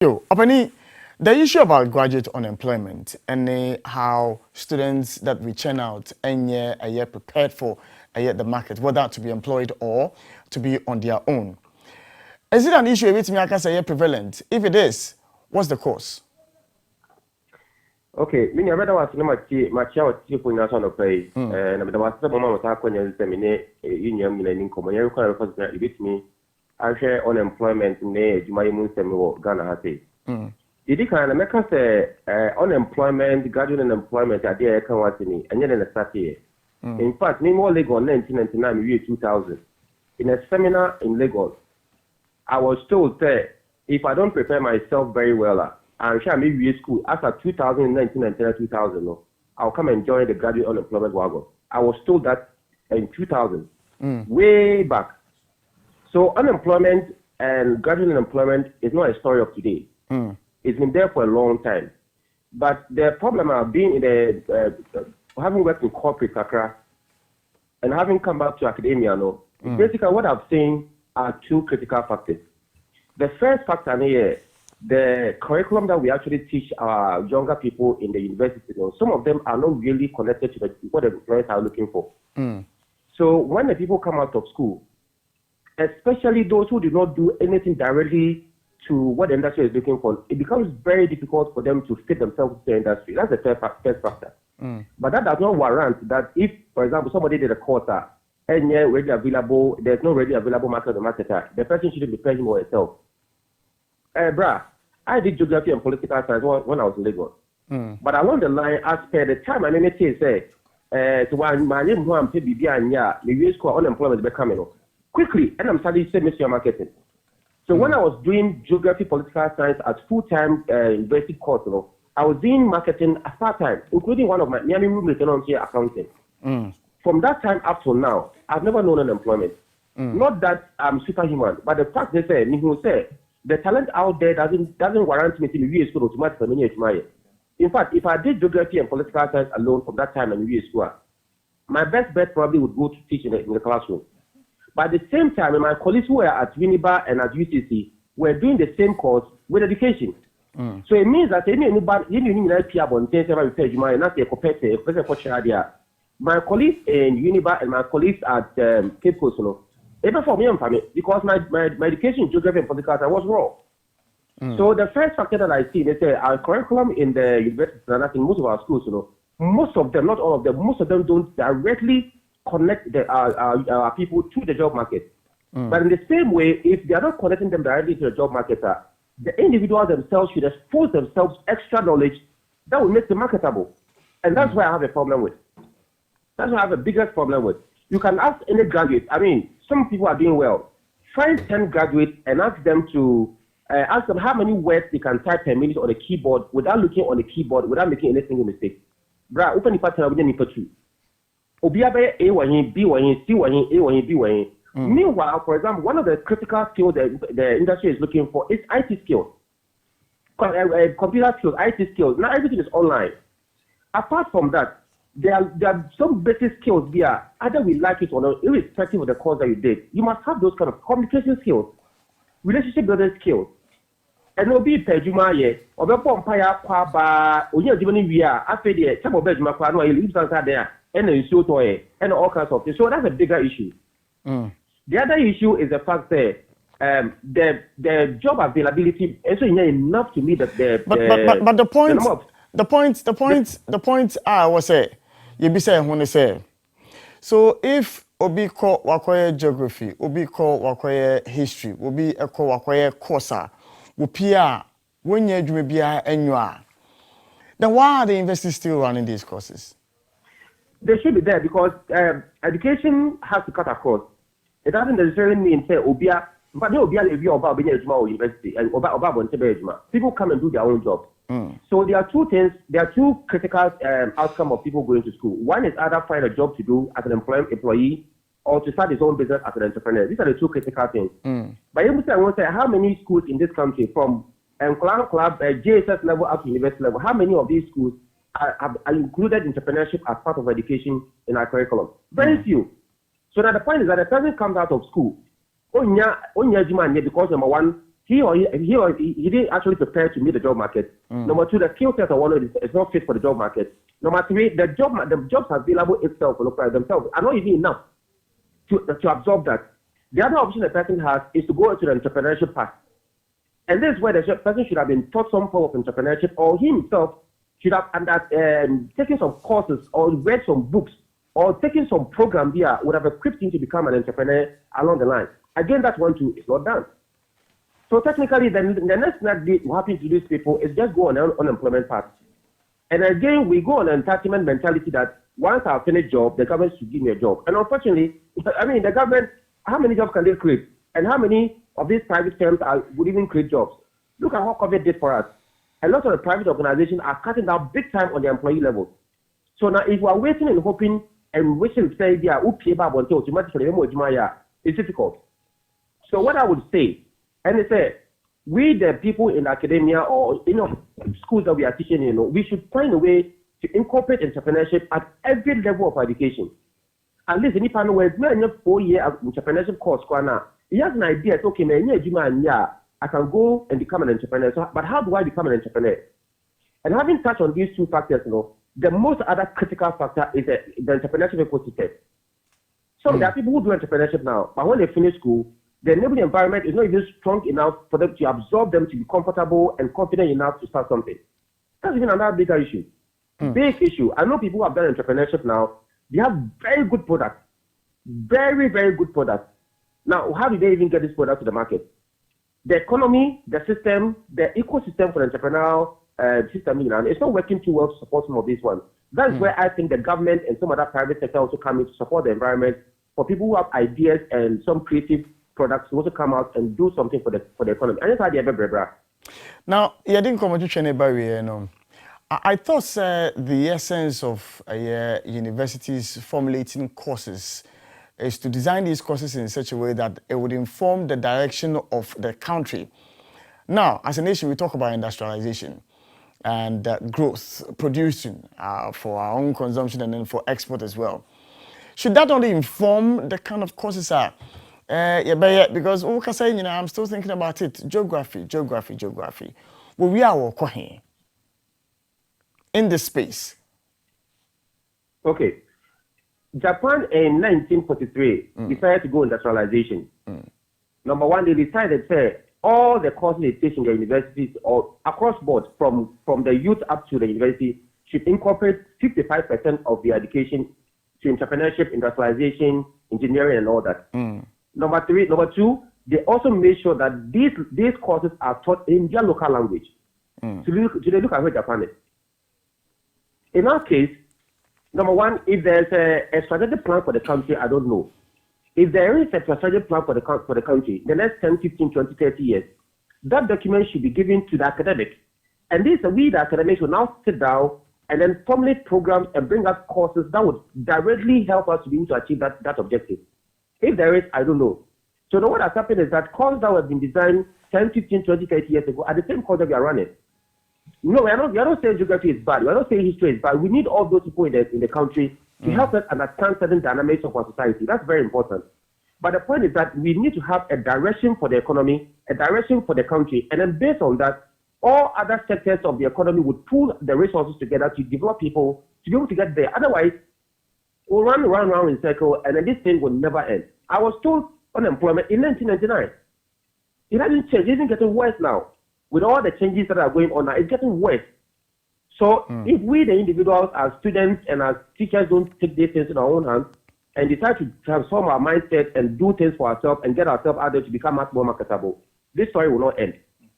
Yo, Apani, the issue about graduate unemployment and how students that we churn out and are yet prepared for the market, whether to be employed or to be on their own. Is it an issue which I can say prevalent? If it is, what's the cause? Okay, mimi abada wasina machi wa tipu ina sana pay na bada wasina mama mata kwenye semine yinyam mina ni nkomo yari kwa reference na ibitimi ahwe unemployment ne jumayi mu nsemi wo Ghana ha sei didi kan na meka se unemployment graduate unemployment ade e kan watini enye na start here. In fact me more Lagos 1999 year 2000 in a seminar in Lagos I was told that if I don't prepare myself very well I'm sure maybe school after 2019 and 2000, no, I'll come and join the graduate unemployment wagon. I was told that in 2000, way back. So unemployment and graduate unemployment is not a story of today. It's been there for a long time. But the problem of being in the having worked in corporate Accra and having come back to academia, no, basically what I've seen are two critical factors. The first factor here. The curriculum that we actually teach our younger people in the university, you know, some of them are not really connected to what the employers are looking for. So when the people come out of school, especially those who do not do anything directly to what the industry is looking for, it becomes very difficult for them to fit themselves to the industry. That's the first factor. But that does not warrant that if, for example, somebody did a course and readily available, there's no readily available market on the market, the person shouldn't be paying for itself. Bruh, I did geography and political science when I was in Lagos. But along the line, as per the time I made say, to when my name who I'm paid and the school unemployment becoming quickly, and I'm studying semi marketing. So when I was doing geography, political science at full-time university course, you know, I was doing marketing at part-time, including one of my nearly roommates on here accounting. From that time up to now, I've never known unemployment. Not that I'm superhuman, but the fact they say, the talent out there doesn't warrant me to be school automatically. In fact, if I did geography and political science alone from that time and be school, my best bet probably would go to teach in the classroom. But at the same time, my colleagues who were at Uniba and at UCC were doing the same course with education. So it means that my colleagues in Uniba and my colleagues at Cape Coast, you know, even for me and family, because my education in geography and political science was wrong. So the first factor that I see, they say our curriculum in the university and I think most of our schools, you know, most of them, not all of them, most of them don't directly connect our people to the job market. But in the same way, if they are not connecting them directly to the job market, the individuals themselves should expose themselves extra knowledge that will make them marketable. And that's why I have a problem with. That's what I have the biggest problem with. You can ask any graduate, I mean, some people are doing well. Find 10 graduates and ask them how many words they can type per minute on the keyboard without looking on the keyboard, without making any single mistake. Bra, open the pattern, we need to Obiabe A wahin, B wahin, C wahin, A wahin, B wahin. Meanwhile, for example, one of the critical skills that the industry is looking for is IT skills. Computer skills, IT skills. Now everything is online. Apart from that, there are some basic skills there, either we like it or not, irrespective of the course that you did. You must have those kind of communication skills, relationship building skills. And it'll be Pejuma, or the Pompire, Quaba, or you're giving me, I feel the some of Benjamin Quano, he lives outside there, and then you toy, and all kinds of things. So that's a bigger issue. The other issue is the fact that the job availability is enough to me that but the point I was say. You be saying when they say so if obi call wakoye geography, obi call wakoye history, obi call wakoye course, upia when you do bia enwa, then why are the universities still running these courses? They should be there because education has to cut across. It doesn't necessarily mean say obia, but no obia review about being a university and about people come and do their own job. So there are two things, there are two critical outcomes of people going to school. One is either find a job to do as an employee or to start his own business as an entrepreneur. These are the two critical things. But you must say, how many schools in this country from club, JSS level up to university level, how many of these schools are included entrepreneurship as part of education in our curriculum? Very few. So now the point is that the person comes out of school, because number one, he didn't actually prepare to meet the job market. Number two, the skill set of one is not fit for the job market. Number three, the jobs available itself themselves are not even enough to absorb that. The other option the person has is to go into the entrepreneurship path. And this is where the person should have been taught some form of entrepreneurship, or himself should have taken some courses or read some books or taken some program here would have equipped him to become an entrepreneur along the line. Again, that one too is not done. So technically, the next thing what happens to these people is just go on an unemployment path. And again, we go on an entitlement mentality that once I finish job, the government should give me a job. And unfortunately, I mean, the government, how many jobs can they create? And how many of these private firms would even create jobs? Look at what COVID did for us. A lot of the private organizations are cutting down big time on the employee level. So now, if we are waiting and hoping and wishing to say, yeah, it's difficult. So what I would say, and they say, we the people in academia or schools that we are teaching, we should find a way to incorporate entrepreneurship at every level of education. At least any panel where we are 4-year entrepreneurship course, he has an idea. It's okay, man. I can go and become an entrepreneur. So, but how do I become an entrepreneur? And having touched on these two factors, the most other critical factor is the entrepreneurship ecosystem. So there are people who do entrepreneurship now, but when they finish school, the enabling environment is not even strong enough for them to absorb them to be comfortable and confident enough to start something. That's even another bigger issue. Big issue. I know people who have done entrepreneurship now, they have very good products. Very, very good products. Now, how do they even get this product to the market? The economy, the system, the ecosystem for the entrepreneurial system, it's not working too well to support some of these ones. That's where I think the government and some other private sector also come in to support the environment for people who have ideas and some creative products to also come out and do something for the economy. And that's how they ever. Now, you didn't come to Chene. I thought the essence of universities formulating courses is to design these courses in such a way that it would inform the direction of the country. Now, as a nation, we talk about industrialization and growth, producing for our own consumption and then for export as well. Should that only inform the kind of courses are? Because I'm still thinking about it. Geography. Well, we are working in this space. Okay. Japan in 1943 decided to go industrialization. Number one, they decided that all the courses they teach in the universities or across board from the youth up to the university should incorporate 55% of the education to entrepreneurship, industrialization, engineering, and all that. Number two, they also made sure that these courses are taught in their local language. So they look at where Japan is. In our case, number one, if there's a strategic plan for the country, I don't know. If there is a strategic plan for the country, the next 10, 15, 20, 30 years, that document should be given to the academic. And we, the academics, will now sit down and then formulate programs and bring up courses that would directly help us to be able to achieve that objective. If there is, I don't know. So now what has happened is that courses that have been designed 10, 15, 20, 30 years ago are the same course that we are running. No, we are not saying geography is bad. We are not saying history is bad. We need all those people in the country to help us understand certain dynamics of our society. That's very important. But the point is that we need to have a direction for the economy, a direction for the country, and then based on that, all other sectors of the economy would pool the resources together to develop people to be able to get there. Otherwise, we'll run around in circle, and then this thing will never end. I was told unemployment in 1999. It hasn't changed. It's even getting worse now. With all the changes that are going on now, it's getting worse. So if we, the individuals, as students and as teachers, don't take these things in our own hands and decide to transform our mindset and do things for ourselves and get ourselves out there to become much more marketable, this story will not end.